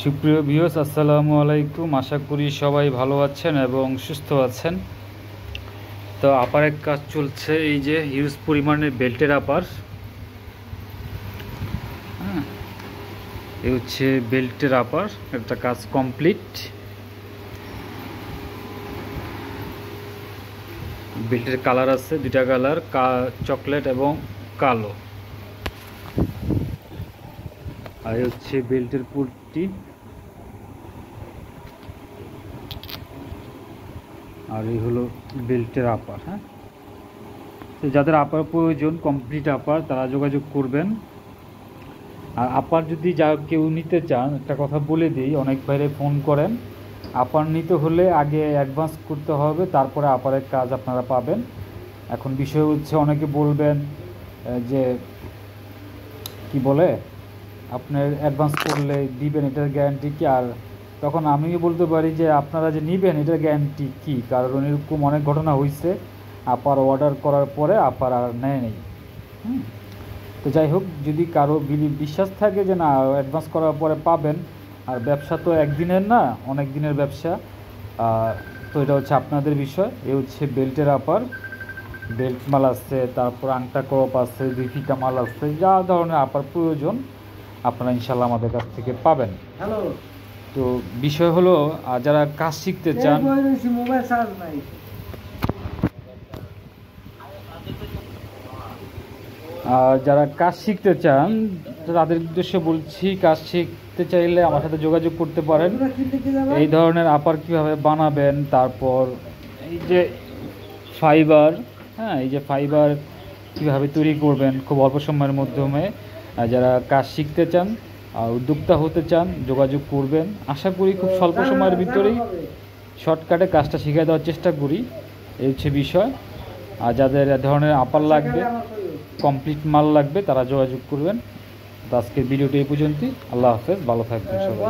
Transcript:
সুপ্রিয় ভিউয়ার্স, আসসালামু আলাইকুম। আশা করি সবাই ভালো আছেন এবং সুস্থ আছেন। তো আপারের কাজ চলছে, এই যে হিউজ পরিমাণের বেল্টের আপার। হ্যাঁ, এই হচ্ছে বেল্টের আপার, একটা কাজ কমপ্লিট। বেল্টের কালার আছে দুইটা কালার, চকলেট এবং কালো। আর এই হচ্ছে বেল্টের পুরটি, আর এই হলো বেল্টের আপার। হ্যাঁ, তো যাদের আপার প্রয়োজন, কমপ্লিট আপার, তারা যোগাযোগ করবেন। আর আপার যদি কেউ নিতে চান, একটা কথা বলে দিই, অনেক বাইরে ফোন করেন। আপার নিতে হলে আগে অ্যাডভান্স করতে হবে, তারপরে আপারের কাজ আপনারা পাবেন। এখন বিষয় হচ্ছে, অনেকে বলবেন যে কি বলে, আপনার অ্যাডভান্স করলে দিবেন, এটার গ্যারান্টি কি? আর তখন আমিও বলতে পারি যে আপনারা যে নেবেন এটার গ্যারান্টি কি? কারণ এরকম অনেক ঘটনা হয়েছে, আপার অর্ডার করার পরে আপার আর নেয় নেই। তো যাই হোক, যদি কারো বিশ্বাস থাকে যে না অ্যাডভান্স করার পরে পাবেন, আর ব্যবসা তো একদিনের না, অনেক দিনের ব্যবসা, তো এটা হচ্ছে আপনাদের বিষয়। এ হচ্ছে বেল্টের আপার, বেল্ট মাল আছে, তারপর আংটা ক্রপ আছে, দুই ফিতা মাল আছে, যা ধরনের আপার প্রয়োজন আপনারা ইনশাল্লাহ আমাদের কাছ থেকে পাবেন। হ্যালো। তো বিষয় হলো, যারা কাজ শিখতে চান, মোবাইল চার্জ নাই, যারা কাজ শিখতে চান তাদের উদ্দেশ্যে বলছি, কাজ শিখতে চাইলে আমার সাথে যোগাযোগ করতে পারেন। এই ধরনের আপার কীভাবে বানাবেন, তারপর এই যে ফাইবার, হ্যাঁ, এই যে ফাইবার কীভাবে তৈরি করবেন খুব অল্প সময়ের মাধ্যমে, যারা কাজ শিখতে চান, উদ্যোক্তা হতে চান, যোগাযোগ করবেন। আশা করি খুব স্বল্প সময়ের ভিতরেই শর্টকাটে কাজটা শিখিয়ে দেওয়ার চেষ্টা করি। এই হচ্ছে বিষয়। আর যাদের ধরনের আপার লাগবে, কমপ্লিট মাল লাগবে, তারা যোগাযোগ করবেন। তো আজকের ভিডিওটি এই পর্যন্তই। আল্লাহ হাফেজ, ভালো থাকবেন সবাই।